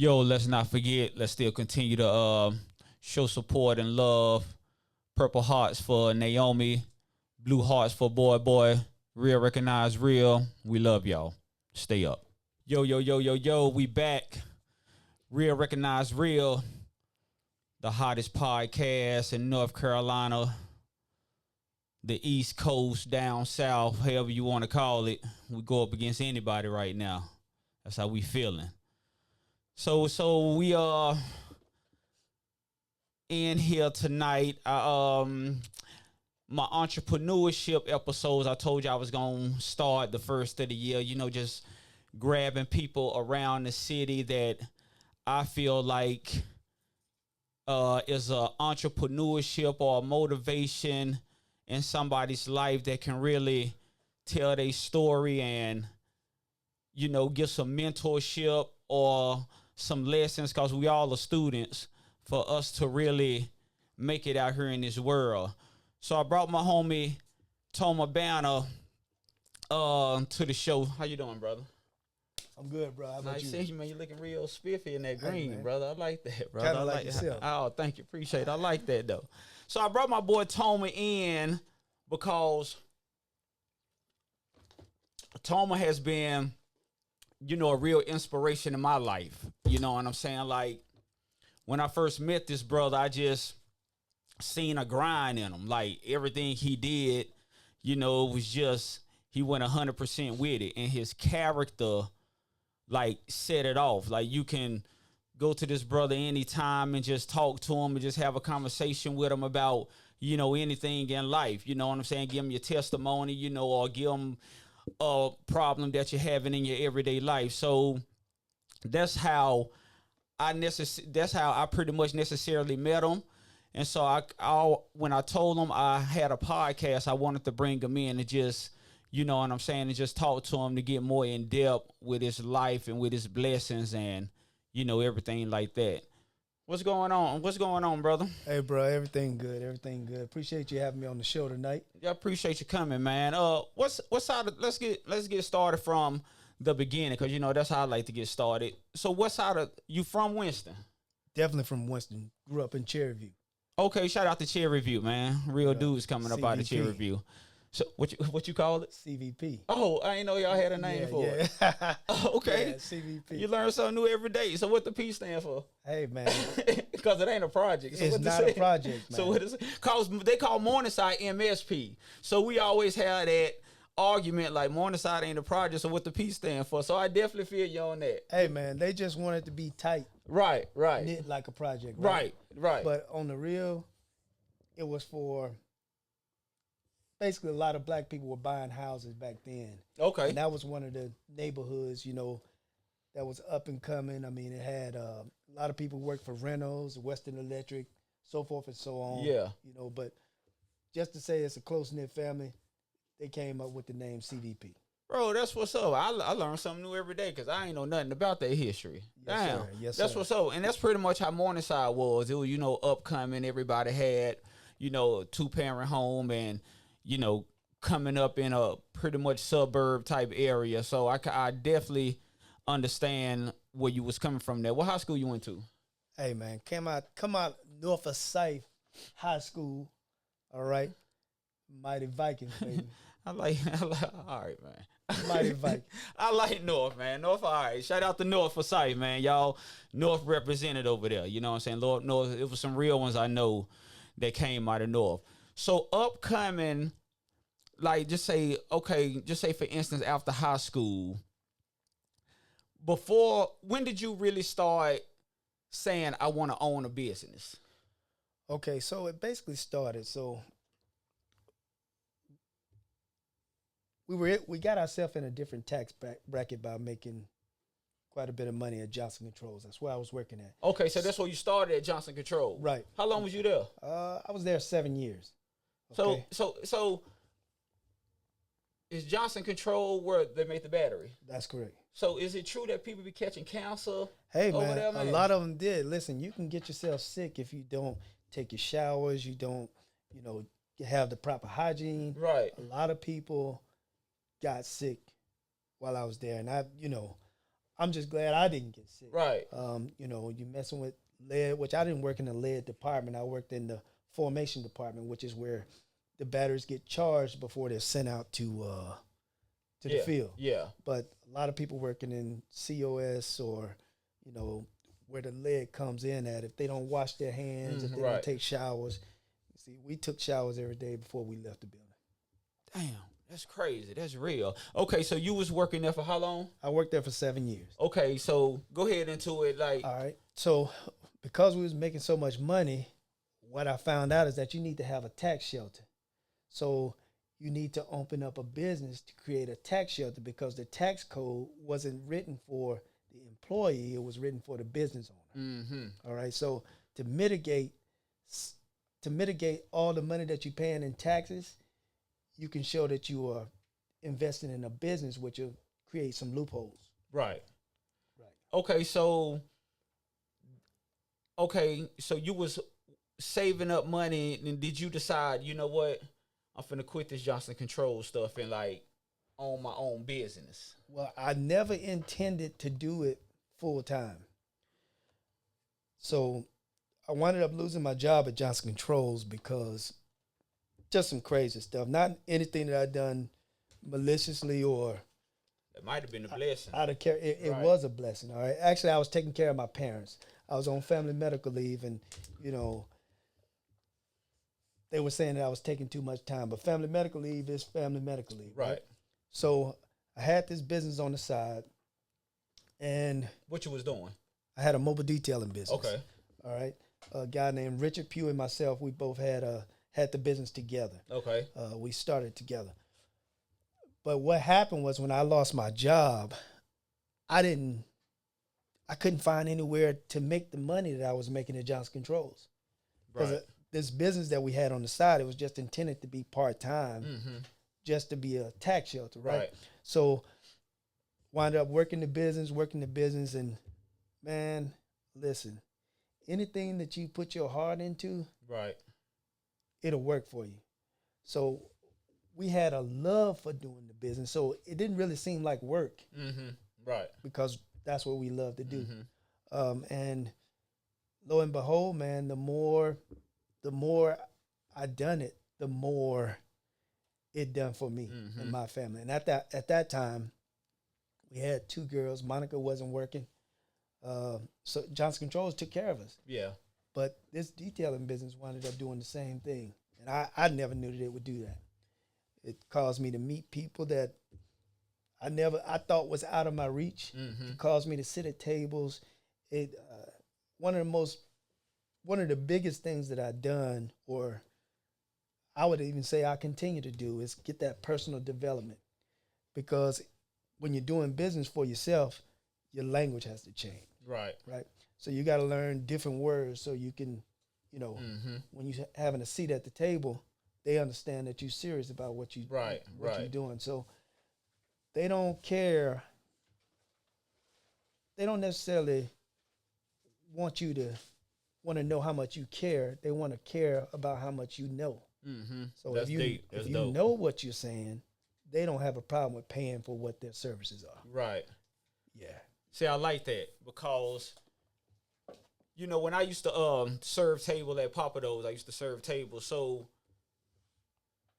Yo, let's not forget. Let's still continue to show support and love. Purple hearts for Naomi, blue hearts for Boy Boy. Real recognize real. We love y'all. Stay up. Yo, yo, yo, yo, yo. We back. Real recognize real. The hottest podcast in North Carolina, the East Coast, down south, however you want to call it. We go up against anybody right now. That's how we feeling. So we are in here tonight. My entrepreneurship episodes, I told you I was gonna start the first of the year, just grabbing people around the city that I feel like is a entrepreneurship or a motivation in somebody's life that can really tell their story and get some mentorship or some lessons, because we all are students, for us to really make it out here in this world. So I brought my homie Toma Banner to the show. How you doing, brother? I'm good, bro. How about nice you? seeing you, man. You looking real spiffy in that green, man. brother. I like that, brother. Kinda I like yourself. Oh, thank you. Appreciate it. I like that, though. So I brought my boy Toma in because Toma has been, a real inspiration in my life. You know what I'm saying? Like, when I first met this brother, I just seen a grind in him. Like, everything he did, it was just, he went 100% with it. And his character, like, set it off. Like, you can go to this brother anytime and just talk to him and just have a conversation with him about, anything in life. You know what I'm saying? Give him your testimony, or give him a problem that you're having in your everyday life. So that's how I pretty much necessarily met him. And so when I told him I had a podcast, I wanted to bring him in and just, and just talk to him to get more in depth with his life and with his blessings and, everything like that. What's going on? What's going on, brother? Hey, bro, everything good. Everything good. Appreciate you having me on the show tonight. Yeah, I appreciate you coming, man. Let's get started from the beginning, because that's how I like to get started. So you from Winston? Definitely from Winston. Grew up in Cherryview. Okay, shout out to Cherryview, man. Real dudes coming up out of Cherryview. So what you call it? CVP. Oh, I didn't know y'all had a name for it. Okay. Yeah, CVP. You learn something new every day. So what the P stand for? Hey, man. Because it ain't a project. So it's not a project, man. So what is it? Cause they call Morningside MSP. So we always have that argument like Morningside ain't a project. So what the P stand for? So I definitely feel you on that. Hey, man, they just wanted to be tight. Right. Knit like a project. Right. But on the real, it was for basically a lot of black people were buying houses back then. Okay. And that was one of the neighborhoods, that was up and coming. I mean, it had a lot of people work for Reynolds, Western Electric, so forth and so on. Yeah. But just to say it's a close-knit family, they came up with the name CVP. Bro, that's what's up. I learn something new every day because I ain't know nothing about that history. Yes, Damn. sir. Yes, that's sir. what's up. And that's pretty much how Morningside was. It was, upcoming. Everybody had, a 2-parent home and, coming up in a pretty much suburb type area. So I definitely understand where you was coming from there. What high school you went to? Hey, man, come out north of Syfe High School, all right? Mighty Vikings, baby. I like all right, man. Mighty Vikings. I like North, man. North, all right. Shout out to North for Syfe, man. Y'all, North represented over there. You know what I'm saying? Lord, North, it was some real ones I know that came out of North. So upcoming, like just say for instance, after high school, when did you really start saying I want to own a business? Okay, so it basically started. So we got ourselves in a different tax bracket by making quite a bit of money at Johnson Controls. That's where I was working at. Okay, so that's where you started at Johnson Control. Right. How long was you there? I was there 7 years. Okay? So is Johnson Control where they make the battery? That's correct. So is it true that people be catching cancer? Hey, over man, there, man, a lot of them did. Listen, you can get yourself sick if you don't take your showers, you don't, have the proper hygiene. Right. A lot of people got sick while I was there, and I'm just glad I didn't get sick. Right. You know, you messing with lead, which I didn't work in the lead department. I worked in the formation department, which is where the batteries get charged before they're sent out to the field. Yeah. But a lot of people working in COS or, you know, where the lead comes in at, if they don't wash their hands, if they don't take showers. See, we took showers every day before we left the building. Damn, that's crazy. That's real. Okay, so you was working there for how long? I worked there for 7 years. Okay, so go ahead into it. Like, all right. So because we was making so much money, what I found out is that you need to have a tax shelter. So you need to open up a business to create a tax shelter because the tax code wasn't written for the employee; it was written for the business owner. mm-hmm. All right. So to mitigate all the money that you're paying in taxes, you can show that you are investing in a business, which will create some loopholes. Right. Right. Okay, so you was saving up money, and did you decide, you know what, I'm finna quit this Johnson Controls stuff and like own my own business? Well, I never intended to do it full time. So I wound up losing my job at Johnson Controls because just some crazy stuff. Not anything that I'd done maliciously or It might have been a blessing. out of care. It was a blessing. All right. Actually, I was taking care of my parents. I was on family medical leave, and you know, they were saying that I was taking too much time. But family medical leave is family medical leave. Right. So I had this business on the side, and what you was doing? I had a mobile detailing business. Okay. All right. A guy named Richard Pugh and myself, we both had the business together. Okay. We started together. But what happened was when I lost my job, I couldn't find anywhere to make the money that I was making at Johnson Controls. Because this business that we had on the side, it was just intended to be part-time, just to be a tax shelter, right? So wound up working the business, and man, listen, anything that you put your heart into, it'll work for you. So we had a love for doing the business, so it didn't really seem like work, because that's what we love to do. And lo and behold, man, the more I done it, the more it done for me and my family. And at that time, we had 2 girls. Monica wasn't working, so Johnson Controls took care of us. Yeah. But this detailing business wound up doing the same thing, and I never knew that it would do that. It caused me to meet people that I thought was out of my reach. It caused me to sit at tables. It one of the biggest things that I've done, or I would even say I continue to do, is get that personal development. Because when you're doing business for yourself, your language has to change. Right. So you got to learn different words so you can, you know, when you're having a seat at the table, they understand that you're serious about what you're doing. So they don't care. They don't necessarily want to know how much you care. They want to care about how much you know. So if you know what you're saying, they don't have a problem with paying for what their services are. Right. Yeah. See, I like that because, you know, when I used to serve table at Papados, I used to serve tables. So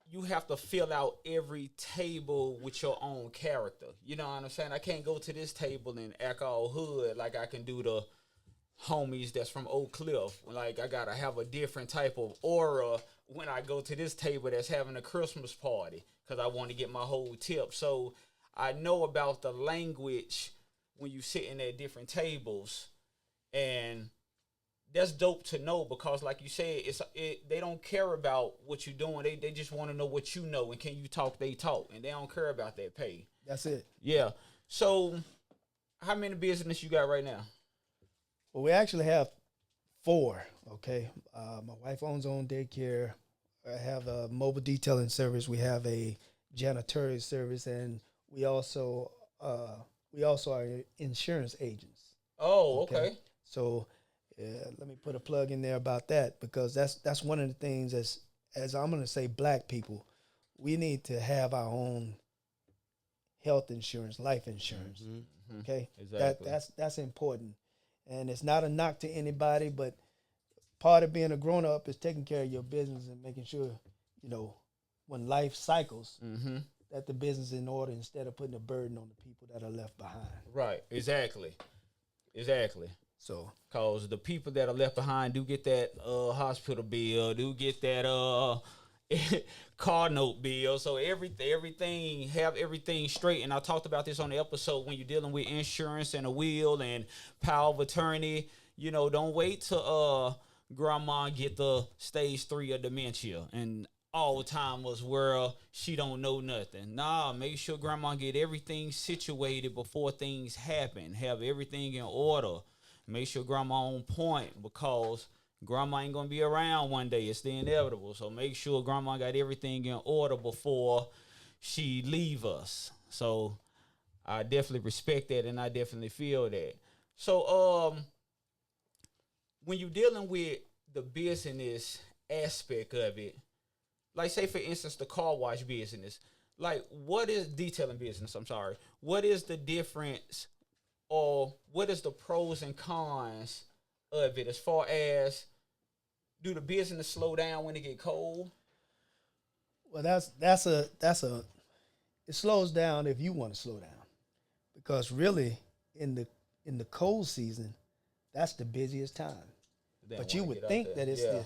you have to fill out every table with your own character. You know what I'm saying? I can't go to this table and act all hood like I can do the homies that's from Oak Cliff. Like, I got to have a different type of aura when I go to this table that's having a Christmas party because I want to get my whole tip. So I know about the language when you sitting at different tables, and that's dope to know because, like you said, they don't care about what you're doing. They just want to know what you know, and can you talk? They talk, and they don't care about that pay. That's it. Yeah. So, how many business you got right now? Well, we actually have 4. Okay, my wife owns her own daycare. I have a mobile detailing service. We have a janitorial service, and we also are insurance agents. Oh, okay. So. Let me put a plug in there about that because that's one of the things as I'm going to say, black people, we need to have our own health insurance, life insurance. Okay, Exactly. that's important, and it's not a knock to anybody, but part of being a grown up is taking care of your business and making sure, you know, when life cycles, that the business is in order instead of putting a burden on the people that are left behind. Right. Exactly. Exactly. So, Cause the people that are left behind do get that hospital bill, do get that car note bill. So everything have everything straight. And I talked about this on the episode when you're dealing with insurance and a will and power of attorney. You know, don't wait till grandma get the stage 3 of dementia and Alzheimer's where she don't know nothing. Nah, make sure grandma get everything situated before things happen. Have everything in order. Make sure grandma on point because grandma ain't gonna be around one day. It's the inevitable. So make sure grandma got everything in order before she leave us. So I definitely respect that and I definitely feel that. So when you're dealing with the business aspect of it, like say for instance the car wash business, like what is detailing business? I'm sorry. What is the difference or what is the pros and cons of it as far as do the business slow down when it get cold? well, that's a it slows down if you want to slow down, because really in the cold season, that's the busiest time. But you would think that it's the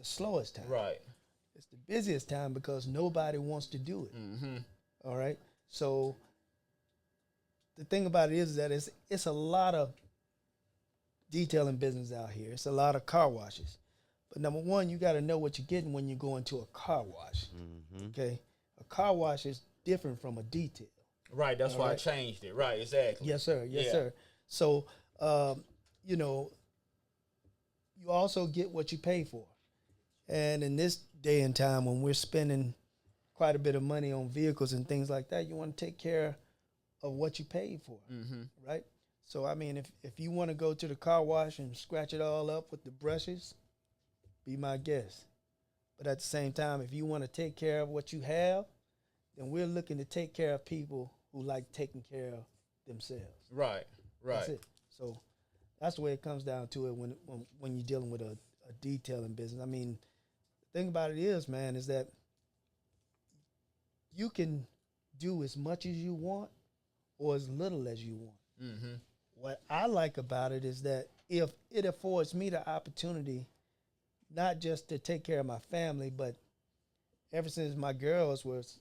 slowest time. right. It's the busiest time because nobody wants to do it. All right. So the thing about it is that it's a lot of detailing business out here. It's a lot of car washes. But number one, you got to know what you're getting when you go into a car wash. Okay. A car wash is different from a detail. Right. That's why I changed it. Right. Exactly. Yes, sir. Yes, sir. So, you know, you also get what you pay for. And in this day and time when we're spending quite a bit of money on vehicles and things like that, you want to take care of what you paid for, right? So, I mean, if you want to go to the car wash and scratch it all up with the brushes, be my guest. But at the same time, if you want to take care of what you have, then we're looking to take care of people who like taking care of themselves. Right. Right. That's it. So that's the way it comes down to it when you're dealing with a detailing business. I mean, the thing about it is, man, is that you can do as much as you want or as little as you want. What I like about it is that if it affords me the opportunity not just to take care of my family, but ever since my girls was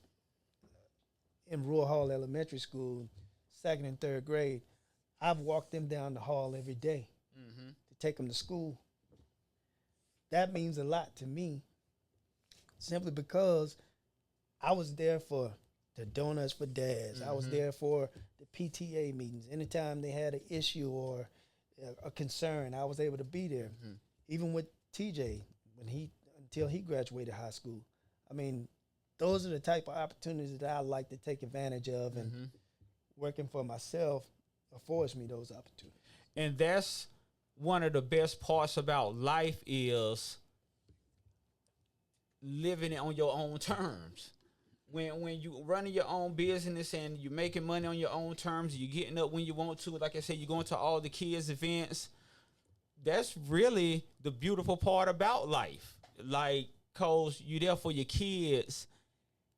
in Rural Hall Elementary School, 2nd and 3rd grade, I've walked them down the hall every day to take them to school. That means a lot to me, simply because I was there for the Donuts for Dads. I was there for the PTA meetings. Anytime they had an issue or a concern, I was able to be there. Even with TJ, until he graduated high school. I mean, those are the type of opportunities that I like to take advantage of, and working for myself affords me those opportunities. And that's one of the best parts about life is living it on your own terms. When you running your own business and you're making money on your own terms, you're getting up when you want to. Like I said, you're going to all the kids' events. That's really the beautiful part about life. Like, cause you're there for your kids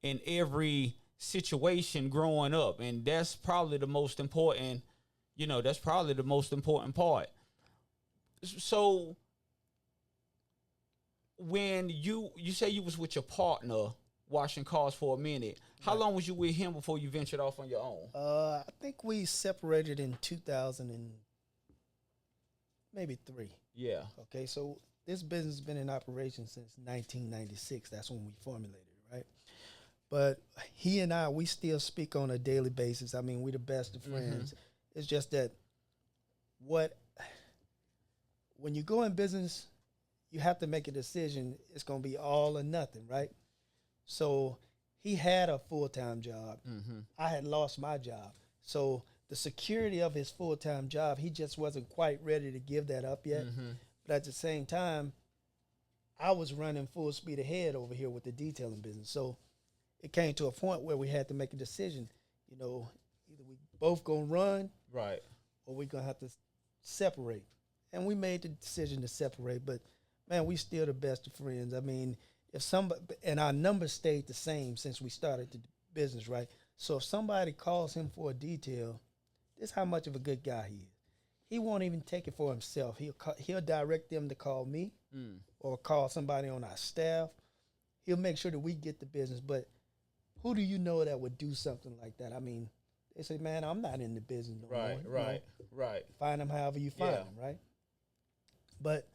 in every situation growing up, and that's probably the most important. That's probably the most important part. So, when you say you was with your partner washing cars for a minute, how long was you with him before you ventured off on your own? I think we separated in 2000 and maybe 3. Yeah. Okay, so this business has been in operation since 1996. That's when we formulated it, right? But he and I, we still speak on a daily basis. I mean, we're the best of friends. It's just that when you go in business, you have to make a decision. It's going to be all or nothing, right? So he had a full-time job. I had lost my job. So the security of his full-time job, he just wasn't quite ready to give that up yet. But at the same time, I was running full speed ahead over here with the detailing business. So it came to a point where we had to make a decision. you know, either we both gonna run Right. or we're gonna have to separate. And we made the decision to separate, but man, we still the best of friends. I mean, if somebody, and our numbers stayed the same since we started the business, right? So if somebody calls him for a detail, this is how much of a good guy he is. He won't even take it for himself. He'll direct them to call me or call somebody on our staff. He'll make sure that we get the business. But who do you know that would do something like that? I mean, they say, man, I'm not in the business no more. Right. Find them however you find them, right? But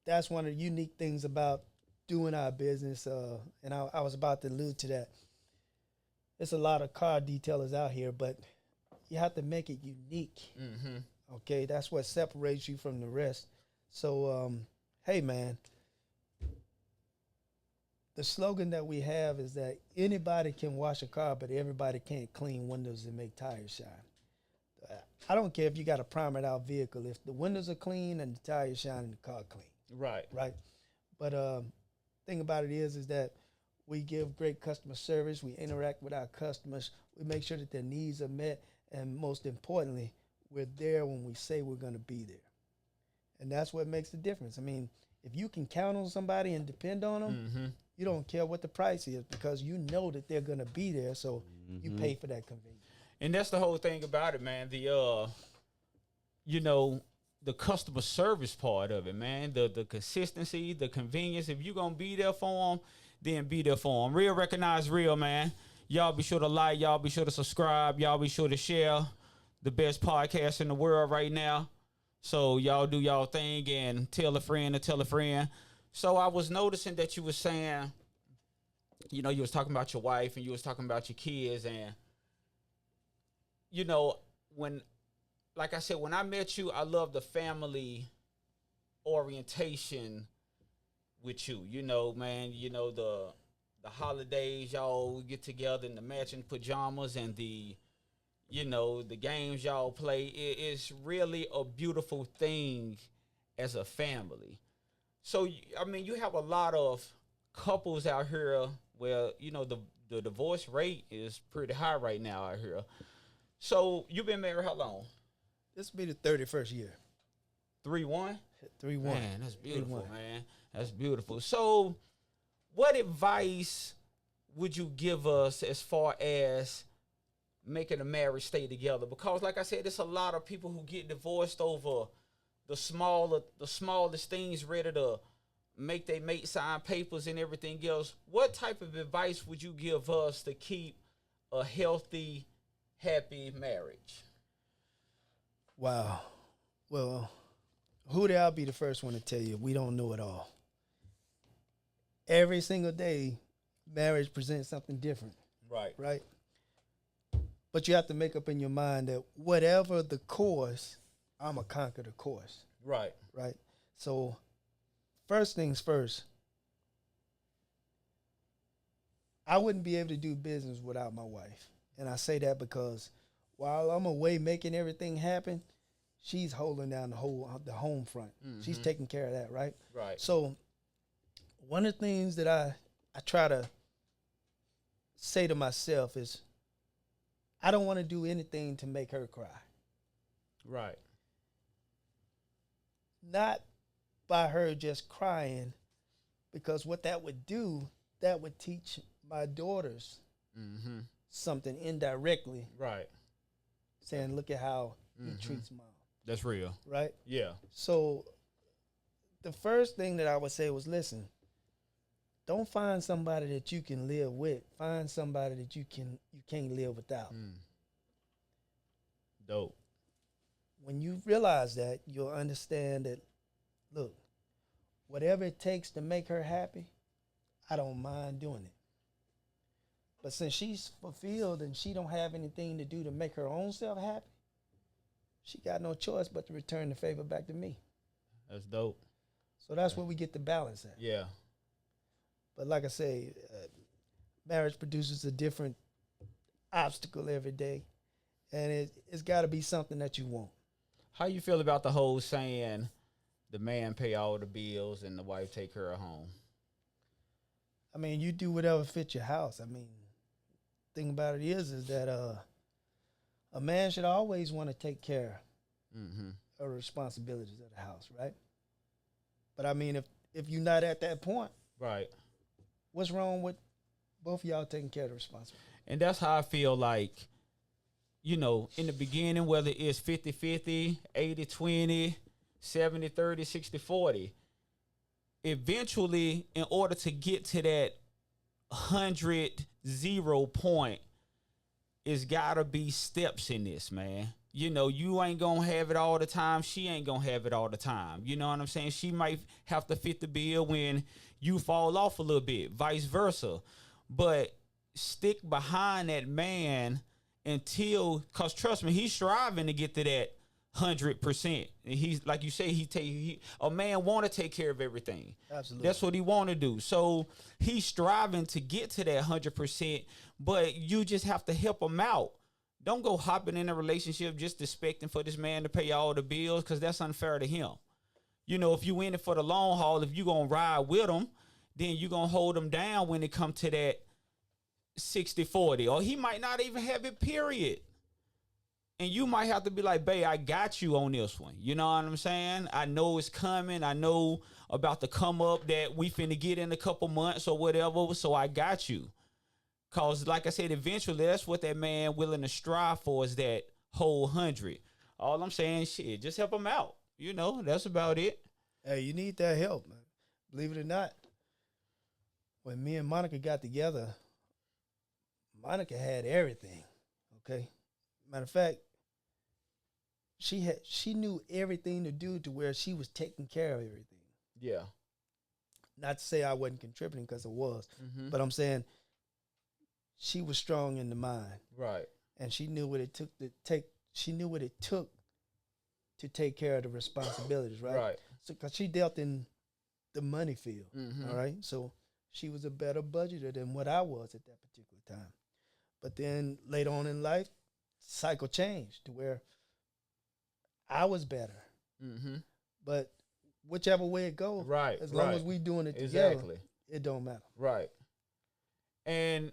that's one of the unique things about doing our business. And I was about to allude to that. There's a lot of car detailers out here, but you have to make it unique. Okay, that's what separates you from the rest. So, hey, man, the slogan that we have is that anybody can wash a car, but everybody can't clean windows and make tires shine. I don't care if you got a primered out vehicle. If the windows are clean and the tires shine and the car clean. Right. But thing about it is that we give great customer service. We interact with our customers. We make sure that their needs are met. And most importantly, we're there when we say we're going to be there. And that's what makes the difference. I mean, if you can count on somebody and depend on them, you don't care what the price is because you know that they're going to be there. So you pay for that convenience. And that's the whole thing about it, man. The customer service part of it, man. The consistency, the convenience. If you're going to be there for them, then be there for them. Real recognize real, man. Y'all be sure to like. Y'all be sure to subscribe. Y'all be sure to share the best podcast in the world right now. So y'all do y'all thing and tell a friend to tell a friend. So I was noticing that you were saying, you was talking about your wife and you was talking about your kids. And, like I said, when I met you, I love the family orientation with you. Man, the holidays, y'all get together in the matching pajamas and the games y'all play. It's really a beautiful thing as a family. So, I mean, you have a lot of couples out here where, the divorce rate is pretty high right now out here. So, you've been married how long? This will be the 31st year. 3-1? 3-1. Man, that's beautiful, 3-1. Man. That's beautiful. So, what advice would you give us as far as making a marriage stay together? Because, like I said, there's a lot of people who get divorced over the smallest things, ready to make their mate sign papers and everything else. What type of advice would you give us to keep a healthy, happy marriage? Wow. Well, Hootie, I'll be the first one to tell you, we don't know it all. Every single day, marriage presents something different. Right? But you have to make up in your mind that whatever the course, I'm going to conquer the course. Right. So, first things first, I wouldn't be able to do business without my wife. And I say that because while I'm away making everything happen, she's holding down the home front. She's taking care of that, right? Right. So, one of the things that I try to say to myself is, I don't want to do anything to make her cry. Right. Not by her just crying, because what that would do, that would teach my daughters something indirectly. Right. Saying, look at how he treats mom. That's real. Right? Yeah. So the first thing that I would say was, listen, don't find somebody that you can live with. Find somebody that you can't live without. Dope. When you realize that, you'll understand that, look, whatever it takes to make her happy, I don't mind doing it. But since she's fulfilled and she don't have anything to do to make her own self happy, she got no choice but to return the favor back to me. That's dope. So that's where we get the balance at. Yeah. But like I say, marriage produces a different obstacle every day. And it's got to be something that you want. How you feel about the whole saying, the man pay all the bills and the wife take care of home? I mean, you do whatever fits your house. I mean, thing about it is that a man should always want to take care of the responsibilities of the house, right? But I mean, if you're not at that point, right, what's wrong with both of y'all taking care of the responsibility? and that's how I feel like, you know, in the beginning, whether it's 50-50, 80-20, 70-30, 60-40, eventually, in order to get to that 100-0 point, it's gotta be steps in this, man. You know, you ain't gonna have it all the time. She ain't gonna have it all the time. You know what I'm saying? She might have to fit the bill when you fall off a little bit, vice versa. But stick behind that man until, cause trust me, he's striving to get to that 100%. And he's, like you say, a man want to take care of everything. Absolutely. That's what he want to do. So he's striving to get to that 100%, but you just have to help him out. Don't go hopping in a relationship just expecting for this man to pay all the bills, because that's unfair to him. You know, if you in it for the long haul, if you going to ride with him, then you going to hold him down when it come to that 60-40. Or he might not even have it, period. And you might have to be like, babe, I got you on this one. You know what I'm saying? I know it's coming. I know about the come up that we finna get in a couple months or whatever, so I got you. Cause like I said, eventually that's what that man willing to strive for, is that whole 100. All I'm saying, shit, just help him out. You know, that's about it. Hey, you need that help, man. Believe it or not, when me and Monica got together, Monica had everything. Okay. Matter of fact, she knew everything to do to where she was taking care of everything. Yeah. Not to say I wasn't contributing, because I was, but I'm saying she was strong in the mind, right? And she knew what it took to take. She knew what it took to take care of the responsibilities, right? Right. So, because she dealt in the money field, all right. So she was a better budgeter than what I was at that particular time. But then later on in life, cycle changed to where I was better. But whichever way it goes, right, as long as we doing it together, it don't matter. Right. And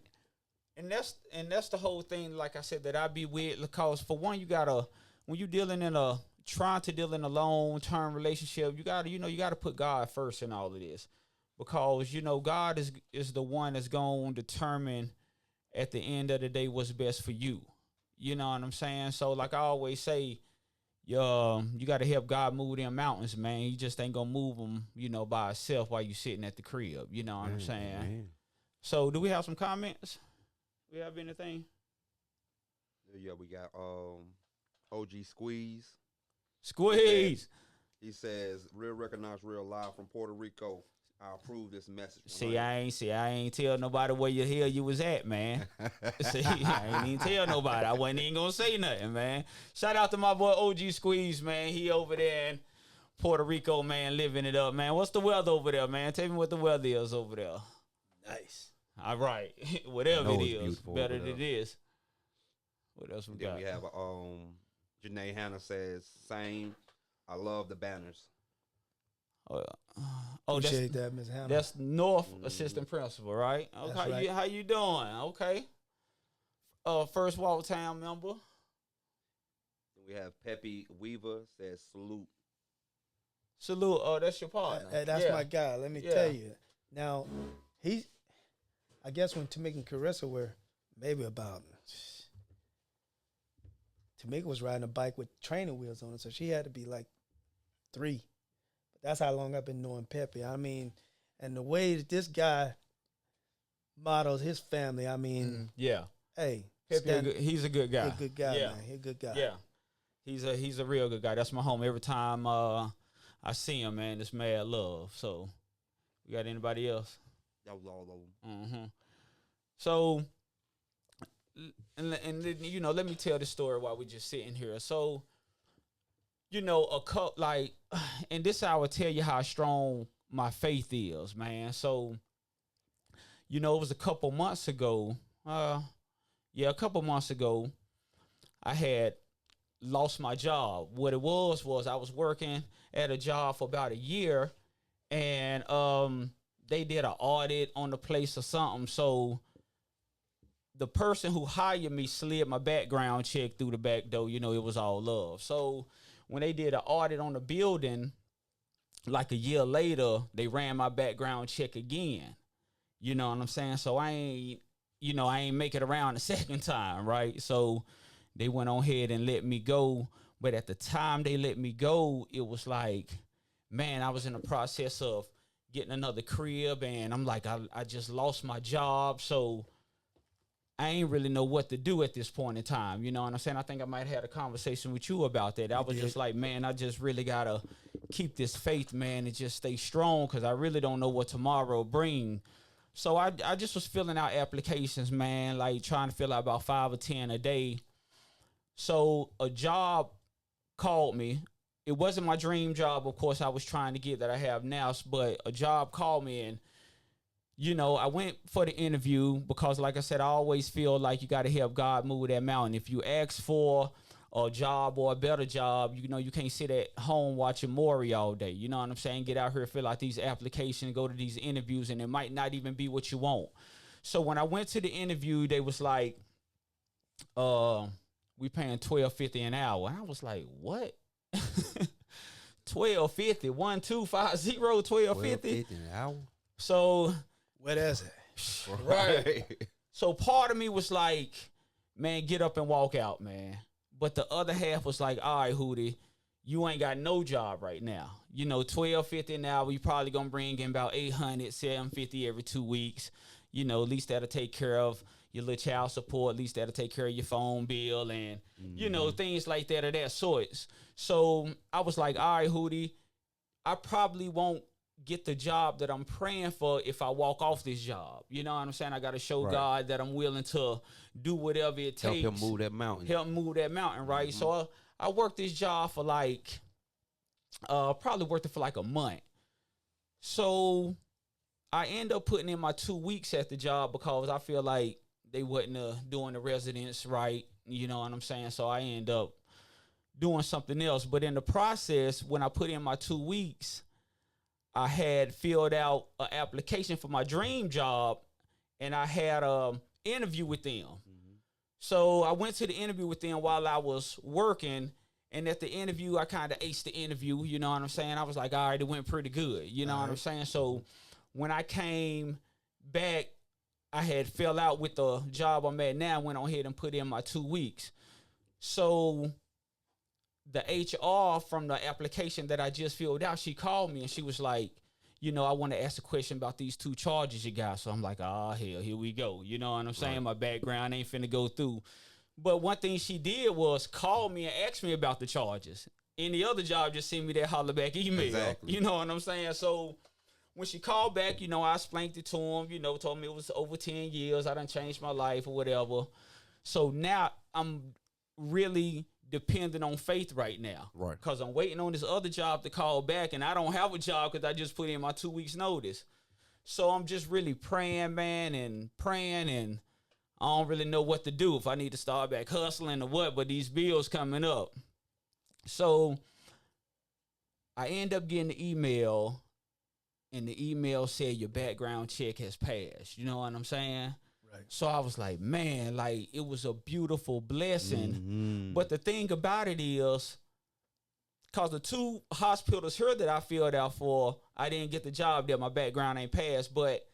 that's the whole thing, like I said, that I be with, because for one, you gotta, when you trying to deal in a long-term relationship, you gotta put God first in all of this, because, you know, God is the one that's going to determine at the end of the day what's best for you. You know what I'm saying? So like I always say, you got to help God move them mountains, man. He just ain't gonna move them, you know, by himself while you sitting at the crib. You know what I'm saying? Man. So do we have some comments? We have anything? Yeah, we got OG Squeeze. Squeeze. He says, "Real recognize real live from Puerto Rico. I approve this message." See, I ain't tell nobody where the hell you was at, man. See, I ain't even tell nobody. I wasn't even gonna say nothing, man. Shout out to my boy OG Squeeze, man. He over there in Puerto Rico, man, living it up, man. What's the weather over there, man? Tell me what the weather is over there. Nice. All right. Whatever it is, better than it is. What else we got? We have Janae Hannah says, "Same. I love the banners." Appreciate that, Ms. Hannah. That's North Assistant Principal, right? Okay, how you doing? Okay. First Walk Town member. We have Peppy Weaver says, "Salute." Salute. Oh, that's your partner. That's my guy. Let me tell you. Now, I guess when Tamika and Carissa were maybe about, Tamika was riding a bike with training wheels on it, so she had to be like 3. But that's how long I've been knowing Pepe. I mean, and the way that this guy models his family, I mean, hey, Pepe, he's a good guy. He's a good guy, man. He's a good guy. Yeah, he's a real good guy. That's my home. Every time I see him, man, it's mad love. So, we got anybody else? That was all of them. So, and you know, let me tell the story while we just sitting here. So, you know, and this I would tell you how strong my faith is, man. So, you know, it was a couple months ago. A couple months ago, I had lost my job. What it was I was working at a job for about a year, and they did an audit on the place or something. So the person who hired me slid my background check through the back door. You know, it was all love. So when they did an audit on the building, like a year later, they ran my background check again. You know what I'm saying? So I ain't make it around the second time, right? So they went on ahead and let me go. But at the time they let me go, it was like, man, I was in the process of getting another crib, and I'm like, I just lost my job. So I ain't really know what to do at this point in time. You know what I'm saying? I think I might have had a conversation with you about that. I was just like, man, I just really got to keep this faith, man, and just stay strong, because I really don't know what tomorrow bring. So I just was filling out applications, man, like trying to fill out about 5 or 10 a day. So a job called me. It wasn't my dream job, of course, I was trying to get that I have now, but a job called me, and you know, I went for the interview because, like I said, I always feel like you got to help God move that mountain. If you ask for a job or a better job, you know, you can't sit at home watching Maury all day. You know what I'm saying? Get out here, fill out these applications, go to these interviews, and it might not even be what you want. So when I went to the interview, they was like, we paying $12.50 an hour. And I was like, what? $12.50, 1250, $12.50 an hour. So What is it? right. So part of me was like, man, get up and walk out, man. But the other half was like, all right, Hootie, you ain't got no job right now. You know, $12.50 an hour, you probably gonna bring in about $800, $750 every 2 weeks. You know, at least that'll take care of your little child support. At least that'll take care of your phone bill and, you know, things like that of that sort. So I was like, all right, Hootie, I probably won't get the job that I'm praying for if I walk off this job. You know what I'm saying? I got to show God that I'm willing to do whatever it takes. Help him move that mountain. Help move that mountain, right? So I worked this job for like, probably worked it for like a month. So I end up putting in my 2 weeks at the job because I feel like they wasn't doing the residents right. You know what I'm saying? So I end up doing something else. But in the process, when I put in my 2 weeks, I had filled out an application for my dream job, and I had an interview with them. So I went to the interview with them while I was working, and at the interview, I kind of aced the interview, you know what I'm saying? I was like, all right, it went pretty good, you know what I'm saying? So when I came back, I had fell out with the job I'm at now, went on ahead and put in my 2 weeks. So the HR from the application that I just filled out, she called me and she was like, you know, I want to ask a question about these 2 charges you got. So I'm like, hell, here we go. You know what I'm saying? My background ain't finna go through. But one thing she did was call me and ask me about the charges. Any other job, just send me that holler back email. Exactly. You know what I'm saying? So when she called back, you know, I explained it to him, you know, told me it was over 10 years. I done changed my life or whatever. So now I'm really dependent on faith right now. Right. Because I'm waiting on this other job to call back, and I don't have a job because I just put in my 2 weeks notice. So I'm just really praying, man, and I don't really know what to do, if I need to start back hustling or what, but these bills coming up. So I end up getting the email, and the email said your background check has passed. You know what I'm saying? Right. So I was like, man, like, it was a beautiful blessing. But the thing about it is, because the 2 hospitals here that I filled out for, I didn't get the job there. My background ain't passed. But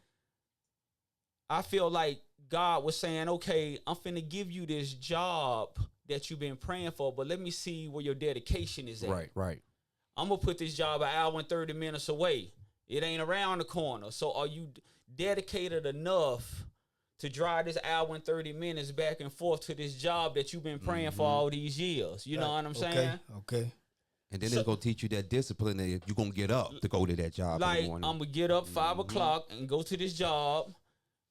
I feel like God was saying, okay, I'm finna give you this job that you've been praying for, but let me see where your dedication is at. Right. I'm going to put this job an hour and 30 minutes away. It ain't around the corner. So are you dedicated enough to drive this hour and 30 minutes back and forth to this job that you've been praying for all these years? You know what I'm saying? Okay. And then it's going to teach you that discipline that you're going to get up to go to that job. Like, I'm going to get up 5 o'clock and go to this job.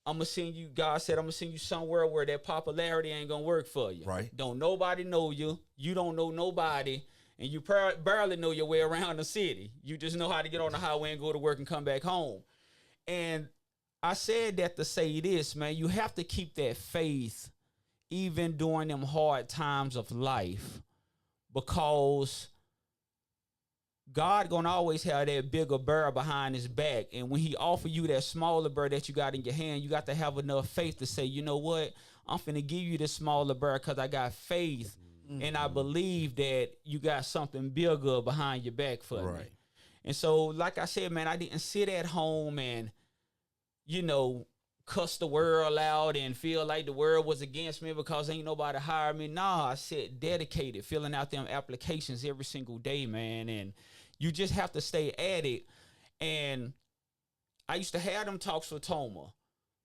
I'm going to send you, God said, I'm going to send you somewhere where that popularity ain't going to work for you. Right. Don't nobody know you. You don't know nobody. And you barely know your way around the city. You just know how to get on the highway and go to work and come back home. And I said that to say this, man, you have to keep that faith even during them hard times of life, because God gonna always have that bigger bird behind his back. And when he offer you that smaller bird that you got in your hand, you got to have enough faith to say, you know what? I'm finna give you this smaller bird because I got faith and I believe that you got something bigger behind your back for me. Right. And so, like I said, man, I didn't sit at home and, you know, cuss the world out and feel like the world was against me because ain't nobody hired me. Nah, I said dedicated, filling out them applications every single day, man. And you just have to stay at it. And I used to have them talks with Toma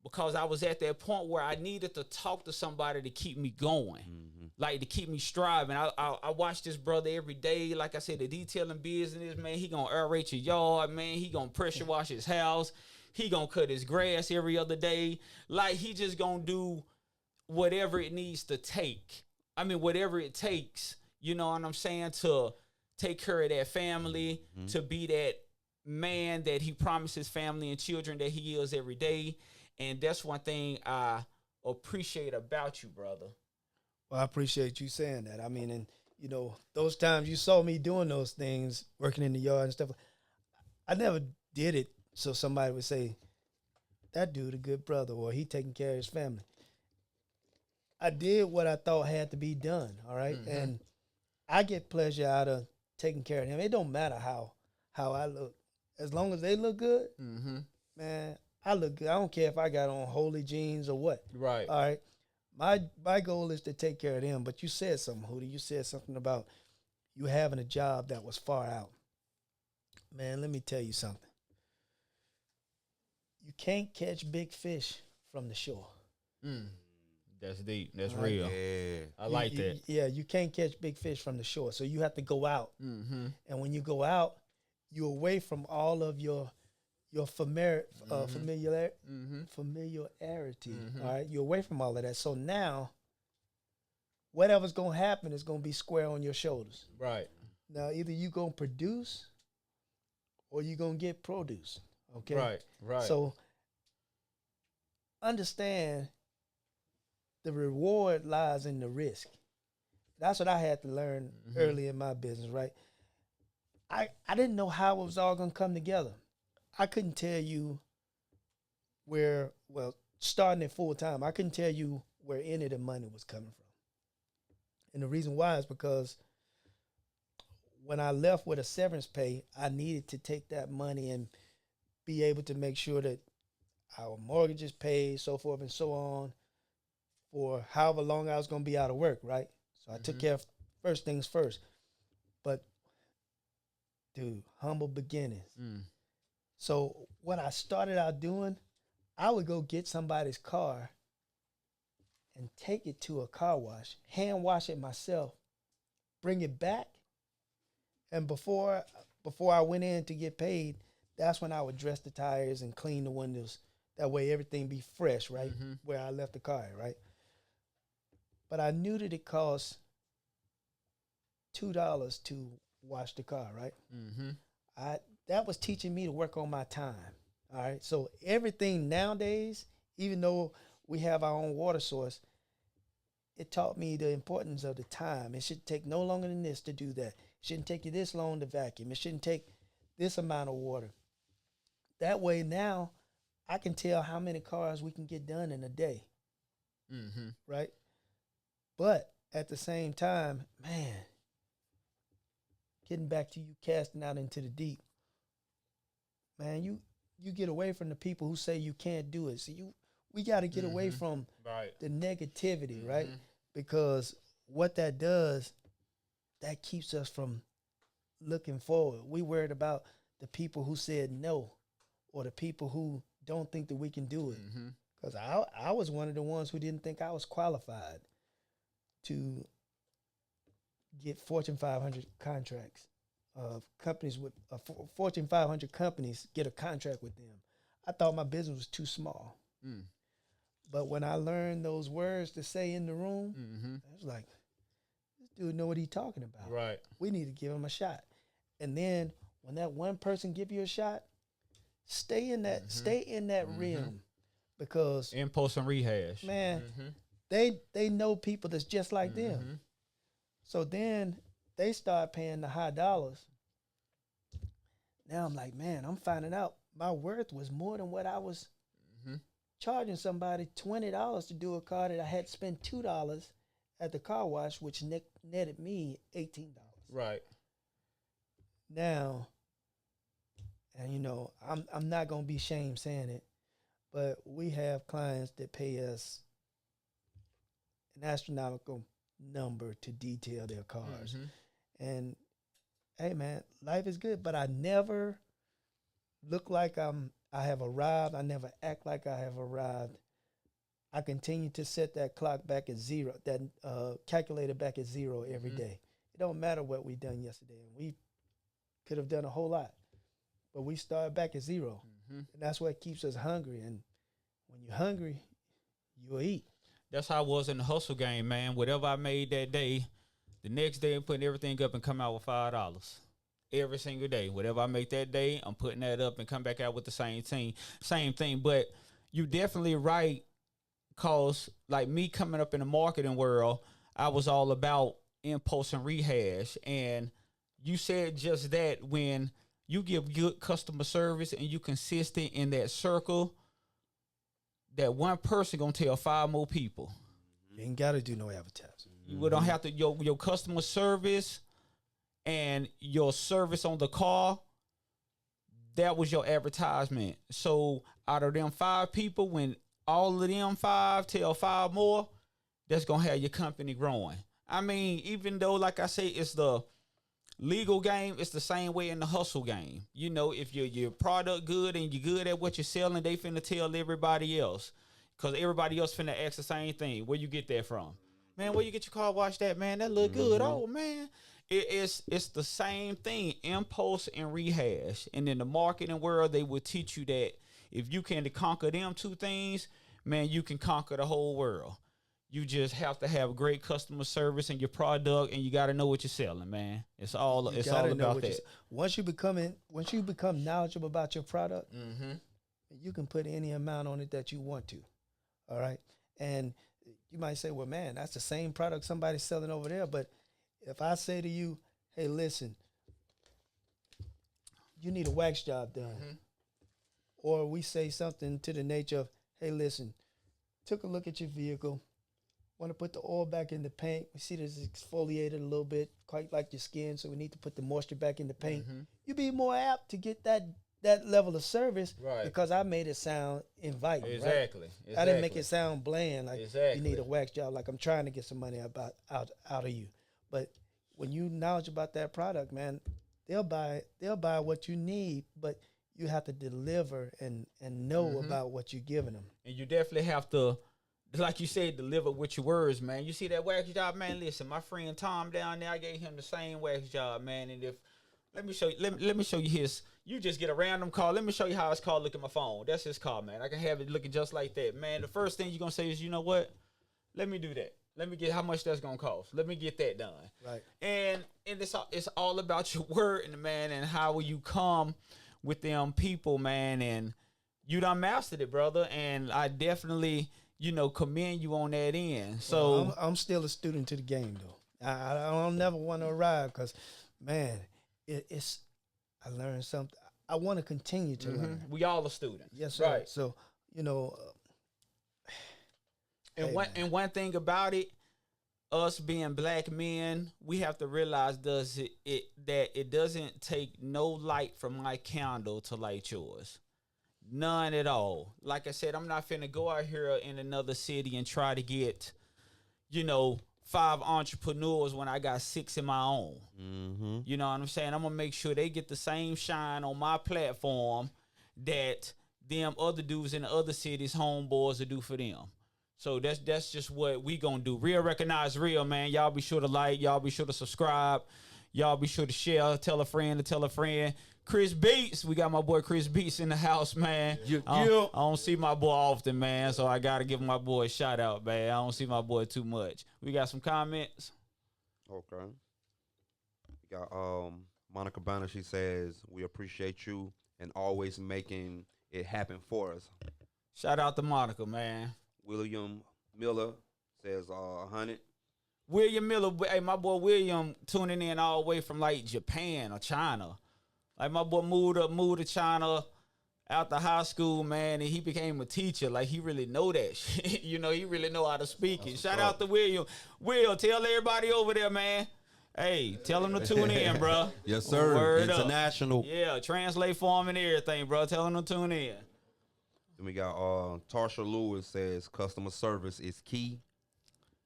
because I was at that point where I needed to talk to somebody to keep me going, like to keep me striving. I watch this brother every day. Like I said, the detailing business, man, he gonna aerate your yard, man. He gonna pressure wash his house. He gonna cut his grass every other day. Like he just gonna do whatever it needs to take. I mean, whatever it takes, you know what I'm saying, to take care of that family, to be that man that he promises family and children that he is every day. And that's one thing I appreciate about you, brother. Well, I appreciate you saying that. I mean, and you know, those times you saw me doing those things, working in the yard and stuff, I never did it so somebody would say, that dude a good brother, or he taking care of his family. I did what I thought had to be done, all right? And I get pleasure out of taking care of him. It don't matter how I look. As long as they look good, man, I look good. I don't care if I got on holy jeans or what. Right. All right. My goal is to take care of them. But you said something, Hootie. You said something about you having a job that was far out. Man, let me tell you something. You can't catch big fish from the shore. That's deep. That's real. Yeah. I like that. Yeah, you can't catch big fish from the shore. So you have to go out. And when you go out, you're away from all of your familiarity. All right, you're away from all of that. So now, whatever's gonna happen is gonna be square on your shoulders. Right. Now, either you gonna produce, or you gonna get produce. Okay. Right. So understand, the reward lies in the risk. That's what I had to learn early in my business. Right. I didn't know how it was all gonna come together. I couldn't tell you where, well, starting at full time, I couldn't tell you where any of the money was coming from. And the reason why is because when I left with a severance pay, I needed to take that money and be able to make sure that our mortgage is paid, so forth and so on, for however long I was going to be out of work, right? So I took care of first things first. But, dude, humble beginnings. So what I started out doing, I would go get somebody's car and take it to a car wash, hand wash it myself, bring it back, and before I went in to get paid, that's when I would dress the tires and clean the windows. That way everything be fresh, right? Where I left the car, right? But I knew that it cost $2 to wash the car, right? That was teaching me to work on my time. All right. So everything nowadays, even though we have our own water source, it taught me the importance of the time. It should take no longer than this to do that. It shouldn't take you this long to vacuum. It shouldn't take this amount of water. That way now I can tell how many cars we can get done in a day. Right? But at the same time, man, getting back to you casting out into the deep, man, you get away from the people who say you can't do it. So we got to get away from the negativity, right? Because what that does, that keeps us from looking forward. We worried about the people who said no, or the people who don't think that we can do it. Because I was one of the ones who didn't think I was qualified to get Fortune 500 contracts. Companies with Fortune 500 companies get a contract with them. I thought my business was too small. But when I learned those words to say in the room, I was like, this dude know what he's talking about. Right. We need to give him a shot. And then when that one person give you a shot, stay in that realm, because Impulse and rehash. man, they know people that's just like them. So then they start paying the high dollars. Now I'm like, man, I'm finding out my worth was more than what I was charging somebody $20 to do a car that I had to spend $2 at the car wash, which netted me $18. Right. Now, and you know, I'm not gonna be ashamed saying it, but we have clients that pay us an astronomical number to detail their cars. And hey man, life is good, but I never look like I have arrived. I never act like I have arrived. I continue to set that clock back at zero, that calculator back at zero every day. It don't matter what we done yesterday. We could have done a whole lot, but we start back at zero. And that's what keeps us hungry. And when you're hungry, you'll eat. That's how I was in the hustle game, man. Whatever I made that day, the next day I'm putting everything up and come out with $5 every single day. Whatever I make that day, I'm putting that up and come back out with the same thing. But you definitely right, cause like me coming up in the marketing world, I was all about impulse and rehash. And you said just that, when you give good customer service and you consistent in that circle, that one person gonna tell 5 more people. You ain't gotta do no advertising. You don't have to. Your customer service and your service on the car, that was your advertisement. So out of them 5 people, when all of them 5 tell 5 more, that's gonna have your company growing. I mean, even though, like I say, it's the legal game, it's the same way in the hustle game. You know, if your product good and you're good at what you're selling, they finna tell everybody else, because everybody else finna ask the same thing. Where you get that from? Man, where you get your car washed at, man? That look good. Oh, man. It's the same thing, impulse and rehash. And in the marketing world, they will teach you that if you can conquer them 2 things, man, you can conquer the whole world. You just have to have great customer service in your product, and you got to know what you're selling, man. It's all about that. Once you become knowledgeable about your product, you can put any amount on it that you want to. All right. And you might say, well, man, that's the same product somebody's selling over there. But if I say to you, hey, listen, you need a wax job done. Or we say something to the nature of, hey, listen, took a look at your vehicle, want to put the oil back in the paint. We see that it's exfoliated a little bit, quite like your skin, so we need to put the moisture back in the paint. You'd be more apt to get that level of service, right? Because I made it sound inviting. Exactly. Right? I didn't make it sound bland, like you need a wax job, like I'm trying to get some money out of you. But when you knowledge about that product, man, they'll buy what you need, but you have to deliver and know about what you're giving them. And you definitely have to, like you said, deliver with your words, man. You see that wax job, man? Listen, my friend Tom down there, I gave him the same wax job, man. And if let me show you his. You just get a random call. Let me show you how his car look at my phone. That's his car, man. I can have it looking just like that, man. The first thing you're gonna say is, you know what? Let me do that. Let me get how much that's gonna cost. Let me get that done. Right. And it's all about your word, and man, and how will you come with them people, man. And you done mastered it, brother. And I definitely, commend you on that end. So well, I'm still a student to the game, though. I don't never want to arrive because, man, it's I learned something. I want to continue to learn. We all a student. Yes, sir. Right. So, and one thing about it, us being black men, we have to realize that it doesn't take no light from my candle to light yours. None at all. Like I said, I'm not finna go out here in another city and try to get, 5 entrepreneurs when I got 6 in my own. You know what I'm saying? I'm gonna make sure they get the same shine on my platform that them other dudes in the other cities, homeboys, will do for them. So that's just what we gonna do. Real recognize real, man. Y'all be sure to like. Y'all be sure to subscribe. Y'all be sure to share. Tell a friend to tell a friend. Chris Beats, we got my boy Chris Beats in the house, man. I don't see my boy often, man, so I gotta give my boy a shout out, man. I don't see my boy too much. We got some comments. Okay. We got Monica Banner. She says, we appreciate you and always making it happen for us. Shout out to Monica, man. William Miller says 100. William Miller, hey, my boy William tuning in all the way from like Japan or China. Like my boy moved to China after high school, man, and he became a teacher. Like, he really know that shit. You know, he really know how to speak it. Shout out to William. Will, tell everybody over there, man. Hey, tell them to tune in, bro. Yes, sir. Word up. International. Yeah, translate for him and everything, bro. Tell them to tune in. Then we got Tarsha Lewis says customer service is key.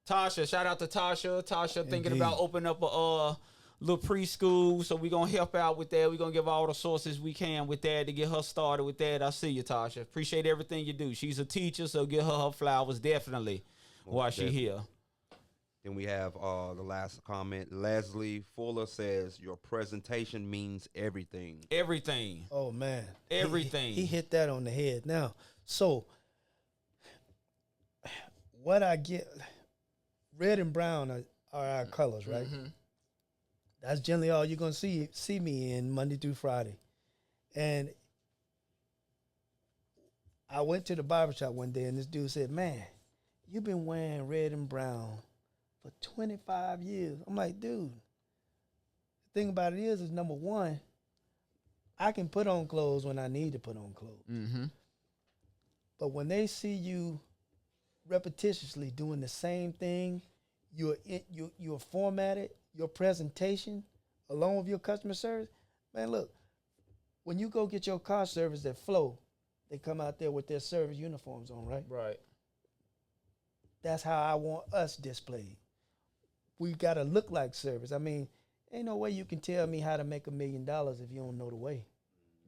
Tasha, shout out to Tasha. Tasha thinking Indeed. about opening up a little preschool, so we're going to help out with that. We're going to give all the sources we can with that to get her started with that. I see you, Tasha. Appreciate everything you do. She's a teacher, so give her flowers definitely while she here. Then we have the last comment. Leslie Fuller says your presentation means everything. Everything. Oh man, Everything. He hit that on the head. Now, so what I get, red and brown are our colors, right? Mm-hmm. That's generally all you're gonna see me in Monday through Friday. And I went to the barbershop one day, and this dude said, "Man, you've been wearing red and brown for 25 years." I'm like, dude, the thing about it is number one, I can put on clothes when I need to put on clothes. Mm-hmm. But when they see you repetitiously doing the same thing, you're formatted, your presentation, along with your customer service. Man, look, when you go get your car service at Flow, they come out there with their service uniforms on, right? Right. That's how I want us displayed. We got to look like service. I mean, ain't no way you can tell me how to make $1 million if you don't know the way,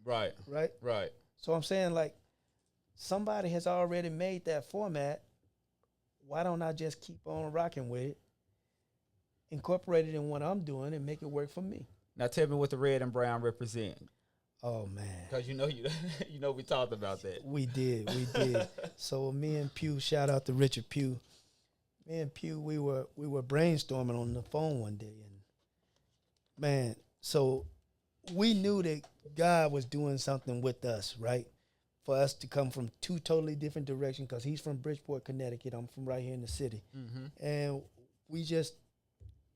Right. right? Right. So I'm saying, like, somebody has already made that format. Why don't I just keep on rocking with it, incorporate it in what I'm doing, and make it work for me? Now tell me what the red and brown represent. Oh, man. Because you know we talked about that. We did. So me and Pugh, shout out to Richard Pugh. Me and Pugh, we were brainstorming on the phone one day, and man, so we knew that God was doing something with us, right? For us to come from two totally different directions, because he's from Bridgeport, Connecticut. I'm from right here in the city. Mm-hmm. And we just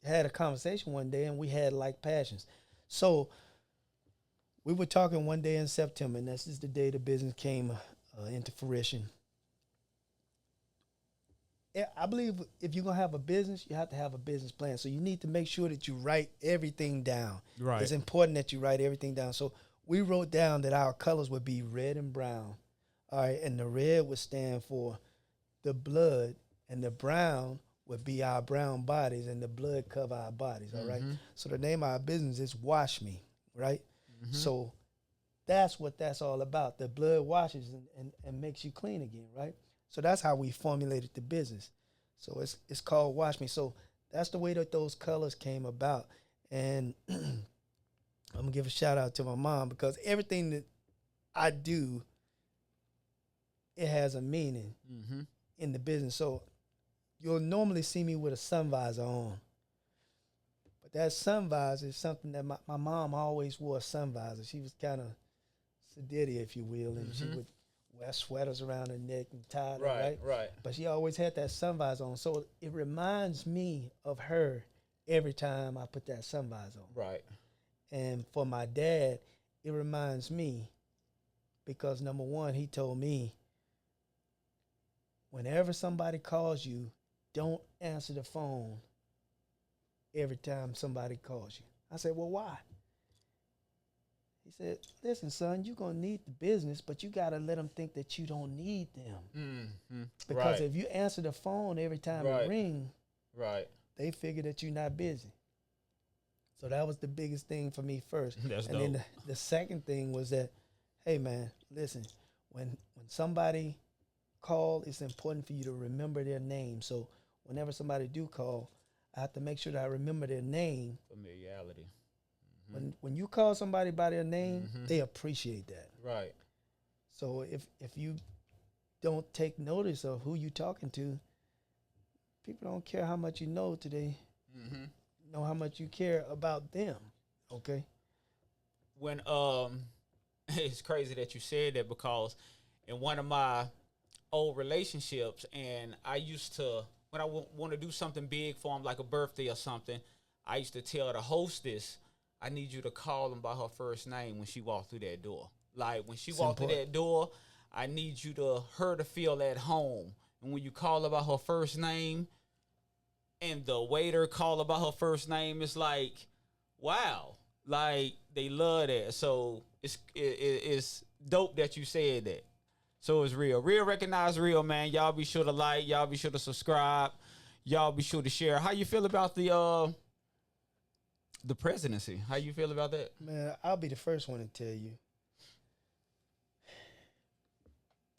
had a conversation one day, and we had like passions. So we were talking one day in September, and this is the day the business came into fruition. I believe if you're going to have a business, you have to have a business plan. So you need to make sure that you write everything down. Right. It's important that you write everything down. So we wrote down that our colors would be red and brown. All right, and the red would stand for the blood, and the brown would be our brown bodies, and the blood cover our bodies, all right? So the name of our business is Wash Me, right? Mm-hmm. So that's what that's all about. The blood washes and makes you clean again, right? So that's how we formulated the business. So it's called Wash Me. So that's the way that those colors came about. And I'm going to give a shout out to my mom, because everything that I do, it has a meaning in the business. So you'll normally see me with a sun visor on. But that sun visor is something that my mom always wore a sun visor. She was kind of sedity, if you will, and she would wear sweaters around her neck and tie them, right? Right. But she always had that sun visor on. So it reminds me of her every time I put that sun visor on. Right. And for my dad, it reminds me because, number one, he told me, whenever somebody calls you, don't answer the phone every time somebody calls you. I said, well, why? He said, listen, son, you're going to need the business, but you got to let them think that you don't need them. Because if you answer the phone every time it rings, they figure that you're not busy. So that was the biggest thing for me first. That's and dope. then the second thing was that, hey, man, listen, when somebody call, it's important for you to remember their name. So whenever somebody do call, I have to make sure that I remember their name. Familiarity. When you call somebody by their name, they appreciate that. Right. So if you don't take notice of who you talking to, people don't care how much you know today. Know how much you care about them. Okay. When it's crazy that you said that, because in one of my old relationships, and I used to, when I want to do something big for him, like a birthday or something, I used to tell the hostess, I need you to call them by her first name when she walked through that door. Like when she It's walked through important. that door, I need you to her to feel at home. And when you call her by her first name, and the waiter call her by her first name, it's like, wow, like they love that. So it's dope that you said that. So it's real. Real recognize real, man. Y'all be sure to like. Y'all be sure to subscribe. Y'all be sure to share. How you feel about the presidency? How you feel about that? Man, I'll be the first one to tell you.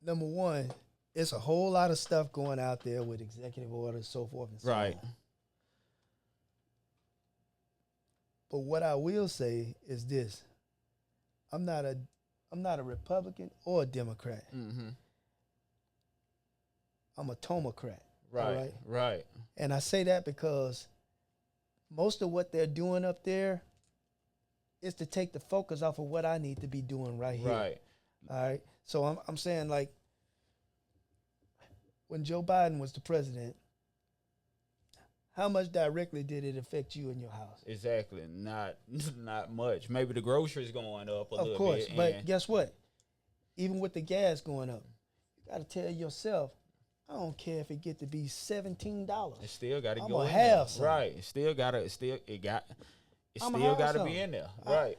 Number one, it's a whole lot of stuff going out there with executive orders, so forth and so Right. on. But what I will say is this: I'm not a Republican or a Democrat. Mm-hmm. I'm a Tomocrat. Right. All right. Right. And I say that because most of what they're doing up there is to take the focus off of what I need to be doing right here. Right. All right. So I'm saying, like, when Joe Biden was the president, how much directly did it affect you in your house? Exactly. Not much. Maybe the groceries going up a little bit. Of course. But and guess what? Even with the gas going up, you got to tell yourself, I don't care if it get to be $17. it still got to I'm go gonna in have there. some. Right. It still got to. It still got I'ma to have be some. in there. I- Right.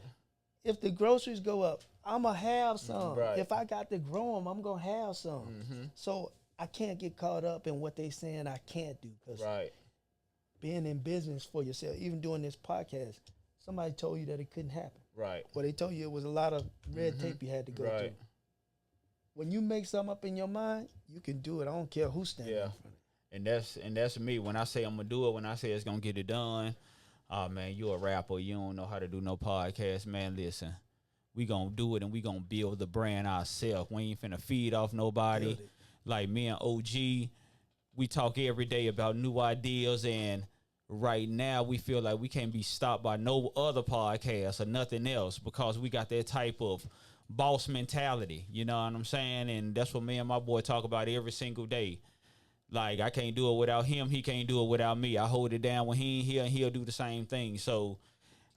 If the groceries go up, I'm going to have some. Right. If I got to grow them, I'm going to have some. Mm-hmm. So I can't get caught up in what they saying I can't do, because Right. being in business for yourself, even doing this podcast, somebody told you that it couldn't happen. Right. Well, they told you it was a lot of red tape you had to go Right. through. When you make something up in your mind, you can do it. I don't care who's standing Yeah. in front of you. And that's me. When I say I'm gonna do it, when I say it's gonna get it done, oh man, you a rapper. You don't know how to do no podcast, man. Listen, we gonna do it and we gonna build the brand ourselves. We ain't finna feed off nobody. Build it. Like me and OG, we talk every day about new ideas, and right now we feel like we can't be stopped by no other podcast or nothing else, because we got that type of boss mentality. You know what I'm saying? And that's what me and my boy talk about every single day. Like, I can't do it without him. He can't do it without me. I hold it down when he ain't here, and he'll do the same thing. So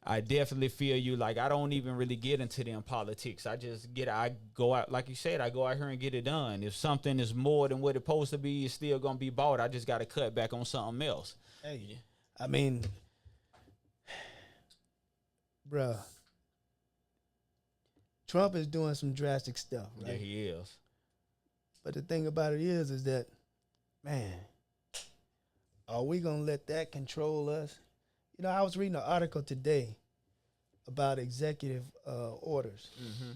I definitely feel you. Like, I don't even really get into them politics. I go out, like you said, I go out here and get it done. If something is more than what it's supposed to be, it's still going to be bought. I just got to cut back on something else. Hey, I mean, bruh, Trump is doing some drastic stuff, Yeah, right? he is. But the thing about it is that, man, are we going to let that control us? You know, I was reading an article today about executive orders. Mm-hmm.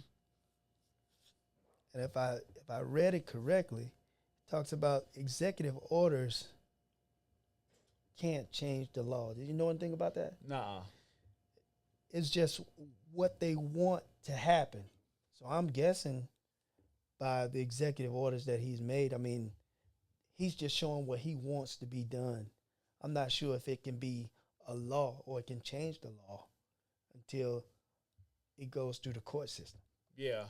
And if I read it correctly, it talks about executive orders can't change the law. Did you know anything about that? Nah. It's just what they want to happen. So I'm guessing by the executive orders that he's made, I mean, he's just showing what he wants to be done. I'm not sure if it can be a law or it can change the law until it goes through the court system. Yeah.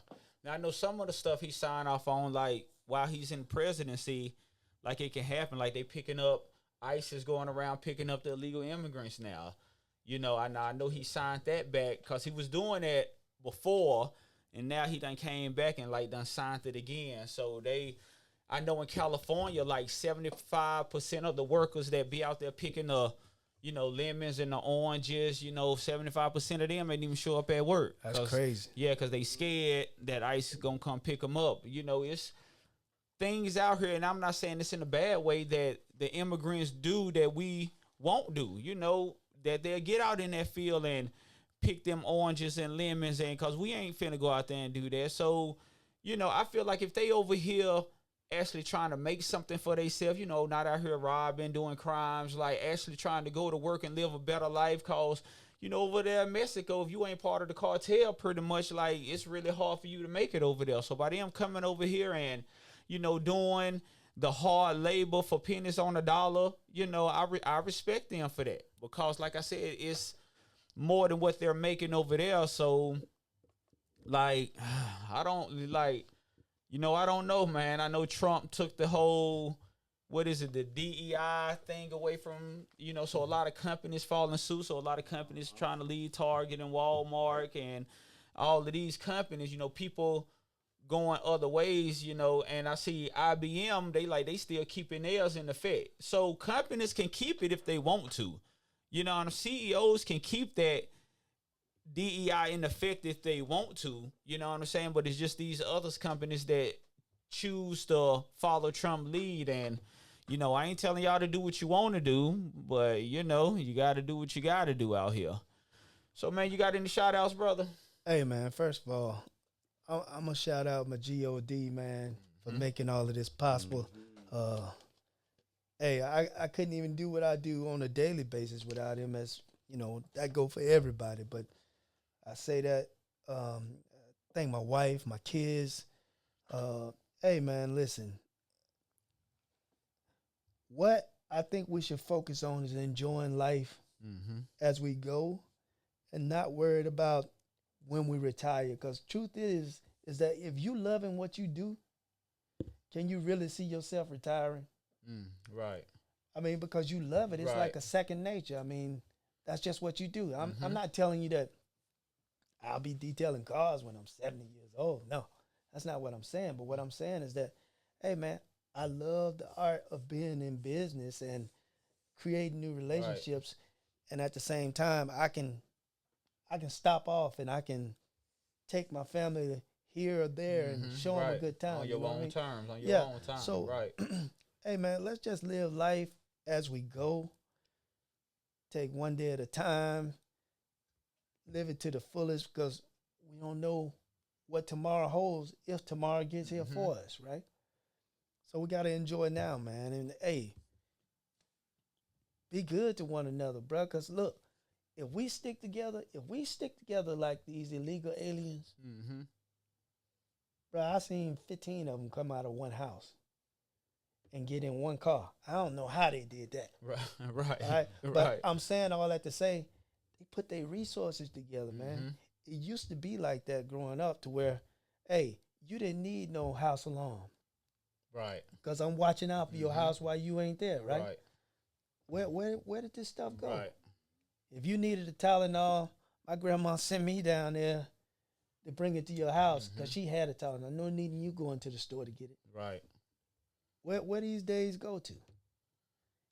Now, I know some of the stuff he signed off on, like, while he's in presidency, like, it can happen. Like, they picking up, ICE is going around picking up the illegal immigrants now. You know, I know he signed that back because he was doing that before, and now he done came back and, like, done signed it again. So I know in California, like, 75% of the workers that be out there picking the, you know, lemons and the oranges, you know, 75% of them ain't even show up at work. That's crazy. Yeah, because they scared that ICE is going to come pick them up. You know, it's things out here, and I'm not saying this in a bad way, that the immigrants do that we won't do. You know, that they'll get out in that field and pick them oranges and lemons, and because we ain't finna go out there and do that. So, you know, I feel like if they over here actually trying to make something for themselves, you know, not out here robbing, doing crimes, like actually trying to go to work and live a better life, cause, you know, over there in Mexico, if you ain't part of the cartel, pretty much, like, it's really hard for you to make it over there. So by them coming over here and, you know, doing the hard labor for pennies on a dollar, you know, I respect them for that, because like I said, it's more than what they're making over there. So, like, I don't, like, you know, I don't know, man. I know Trump took the whole, what is it, the DEI thing away from, so a lot of companies following suit. So a lot of companies trying to lead Target and Walmart and all of these companies, people going other ways, and I see IBM, they still keeping theirs in effect. So companies can keep it if they want to, and CEOs can keep that DEI in effect if they want to, you know what I'm saying? But it's just these other companies that choose to follow Trump lead. And, I ain't telling y'all to do what you want to do, but, you got to do what you got to do out here. So, man, you got any shout outs, brother? Hey, man, first of all, I'm going to shout out my GOD, man, for making all of this possible. Hey, I couldn't even do what I do on a daily basis without him, as, that go for everybody. But I say that, thank my wife, my kids. Hey, man, listen. What I think we should focus on is enjoying life as we go and not worried about when we retire. Because truth is that if you loving what you do, can you really see yourself retiring? Right. I mean, because you love it. It's like a second nature. I mean, that's just what you do. I'm not telling you that I'll be detailing cars when I'm 70 years old. No, that's not what I'm saying. But what I'm saying is that, hey, man, I love the art of being in business and creating new relationships. Right. And at the same time, I can stop off and I can take my family here or there and show them a good time. On your own terms. On your own time. So, right. Hey, man, let's just live life as we go. Take one day at a time. Live it to the fullest, because we don't know what tomorrow holds if tomorrow gets here for us, right? So we got to enjoy now, man. And, hey, be good to one another, bro, because, look, if we stick together like these illegal aliens, bro, I seen 15 of them come out of one house and get in one car. I don't know how they did that. Right. But I'm saying all that to say, they put their resources together, man. It used to be like that growing up, to where, hey, you didn't need no house alarm. Right. Because I'm watching out for your house while you ain't there, right? Where did this stuff go? Right. If you needed a Tylenol, my grandma sent me down there to bring it to your house because she had a Tylenol. No needing you going to the store to get it. Right. Where these days go to?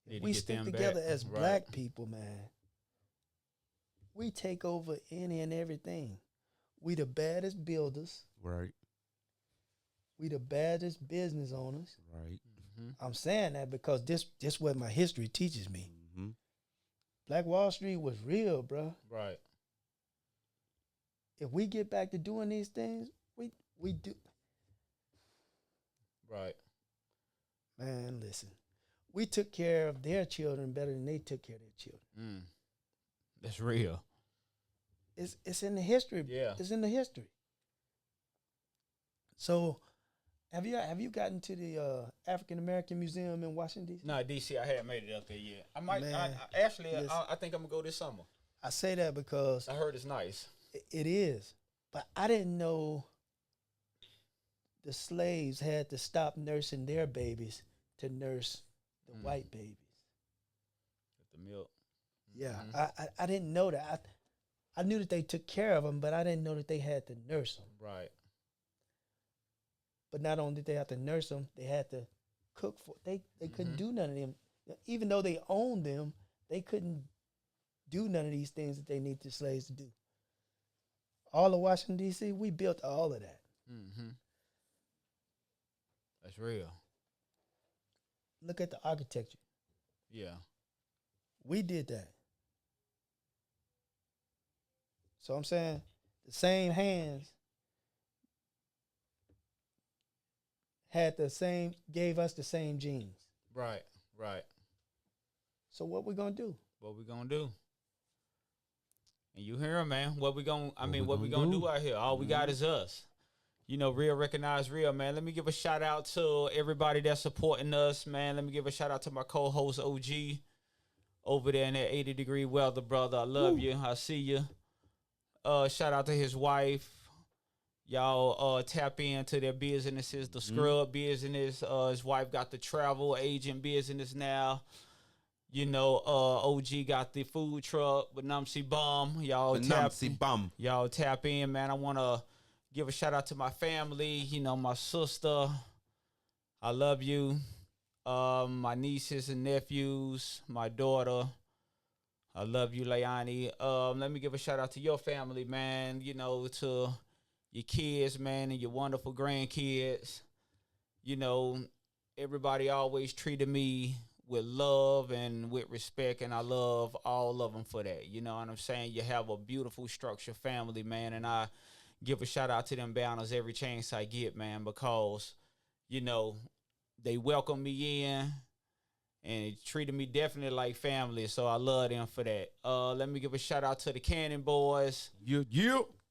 If we stick together as black people, man, we take over any and everything. We the baddest builders. Right. We the baddest business owners. Right. I'm saying that because this what my history teaches me. Black Wall Street was real, bro. Right. If we get back to doing these things, we do. Right. Man, listen. We took care of their children better than they took care of their children. That's real. It's in the history. Yeah. It's in the history. So, have you gotten to the African American Museum in Washington D.C.? No, DC. I haven't made it up there yet. I might. Man, I think I'm gonna go this summer. I say that because I heard it's nice. It is, but I didn't know the slaves had to stop nursing their babies to nurse the white babies. Get the milk. Yeah, I didn't know that. I knew that they took care of them, but I didn't know that they had to nurse them. Right. But not only did they have to nurse them, they had to cook for. They couldn't do none of them, even though they owned them. They couldn't do none of these things that they need the slaves to do. All of Washington D.C., we built all of that. That's real. Look at the architecture. Yeah. We did that. So I'm saying the same hands gave us the same genes. Right. So what we gonna do? And you hear him, man. What we gonna do out here? All we got is us. Real recognize real, man. Let me give a shout out to everybody that's supporting us, man. Let me give a shout out to my co-host OG over there in that 80 degree weather, brother. I love you. I see you. Shout out to his wife. Y'all tap into their businesses, the scrub business. His wife got the travel agent business now. You know, OG got the food truck with Numsy Bum. Y'all tap in, man. I want to give a shout out to my family. You know, my sister. I love you. My nieces and nephews, my daughter. I love you, Leonie. Let me give a shout out to your family, man. You know, to your kids, man, and your wonderful grandkids. You know, everybody always treated me with love and with respect, and I love all of them for that. You know what I'm saying? You have a beautiful structured family, man, and I give a shout out to them banners every chance I get, man, because, you know, they welcome me in and it treated me definitely like family, so I love them for that. Let me give a shout out to the Cannon Boys.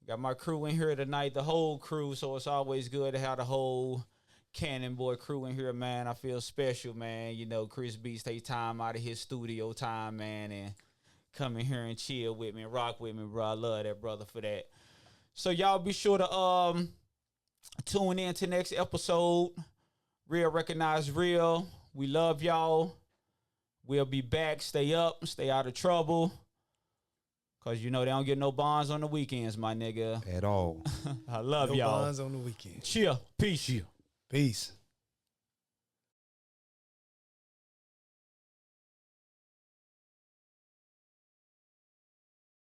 Got my crew in here tonight, the whole crew, so it's always good to have the whole Cannon Boy crew in here, man. I feel special, man. You know, Chris B take time out of his studio time, man, and come in here and chill with me and rock with me, bro. I love that brother for that. So y'all be sure to tune in to next episode. Real Recognize Real. We love y'all. We'll be back. Stay up. Stay out of trouble. Because, you know, they don't get no bonds on the weekends, my nigga. At all. I love No y'all. bonds on the weekend. Cheer. Peace. Peace.